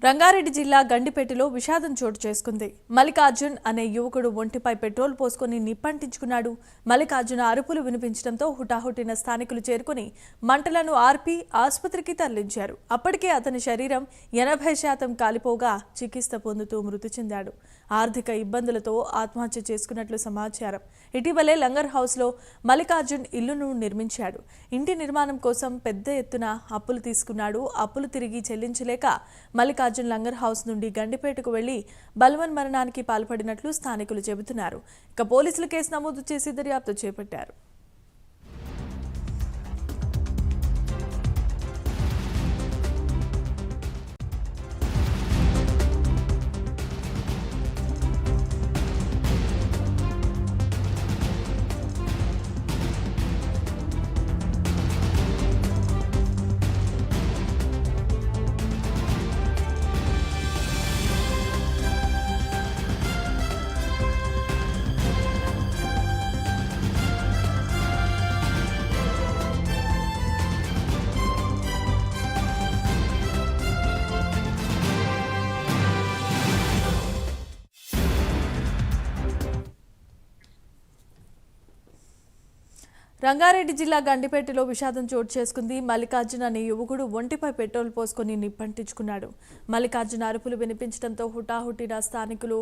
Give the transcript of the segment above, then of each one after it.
రంగారెడ్డి జిల్లా గండిపేటలో విషాదం చోటు చేసుకుంది. మల్లికార్జున్ అనే యువకుడు ఒంటిపై పెట్రోల్ పోసుకొని నిప్పంటించుకున్నాడు. మల్లికార్జున అరుపులు వినిపించడంతో హుటాహుటిన స్థానికులు చేరుకుని మంటలను ఆర్పి ఆసుపత్రికి తరలించారు. అప్పటికే అతని శరీరం 80% కాలిపోగా చికిత్స పొందుతూ మృతి చెందాడు. ఆర్థిక ఇబ్బందులతో ఆత్మహత్య చేసుకున్నట్లు సమాచారం. ఇటీవలే లంగర్ హౌస్లో మల్లికార్జున్ ఇల్లును నిర్మించాడు. ఇంటి నిర్మాణం కోసం పెద్ద ఎత్తున అప్పులు తీసుకున్నాడు. అప్పులు తిరిగి చెల్లించలేక మల్లికార్జున్ లంగర్ హౌస్ నుండి గండిపేటకు వెళ్లి బల్వన్ మరణానికి పాల్పడినట్లు స్థానికులు చెబుతున్నారు. ఇక పోలీసులు కేసు నమోదు చేసి దర్యాప్తు చేపట్టారు. రంగారెడ్డి జిల్లా గండిపేటలో విషాదం చోటు చేసుకుంది. మల్లికార్జున్ అనే యువకుడు ఒంటిపై పెట్రోల్ పోసుకొని నిప్పంటించుకున్నాడు. మల్లికార్జున్ అరుపులు వినిపించడంతో హుటాహుటిన స్థానికులు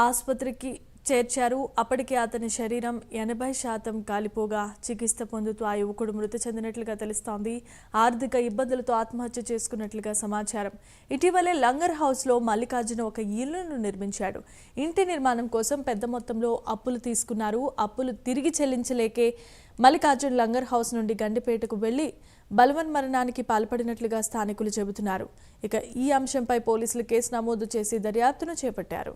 ఆసుపత్రికి చేర్చారు. అప్పటికే అతని శరీరం 80% కాలిపోగా చికిత్స పొందుతూ ఆ యువకుడు మృతి చెందినట్లుగా తెలుస్తోంది. ఆర్థిక ఇబ్బందులతో ఆత్మహత్య చేసుకున్నట్లుగా సమాచారం. ఇటీవలే లంగర్ హౌస్లో మల్లికార్జున ఒక ఇల్లును నిర్మించాడు. ఇంటి నిర్మాణం కోసం పెద్ద మొత్తంలో అప్పులు తీసుకున్నారు. అప్పులు తిరిగి చెల్లించలేకే మల్లికార్జున్ లంగర్ హౌస్ నుండి గండిపేటకు వెళ్లి బల్వన్ మరణానికి పాల్పడినట్లుగా స్థానికులు చెబుతున్నారు. ఇక ఈ అంశంపై పోలీసులు కేసు నమోదు చేసి దర్యాప్తును చేపట్టారు.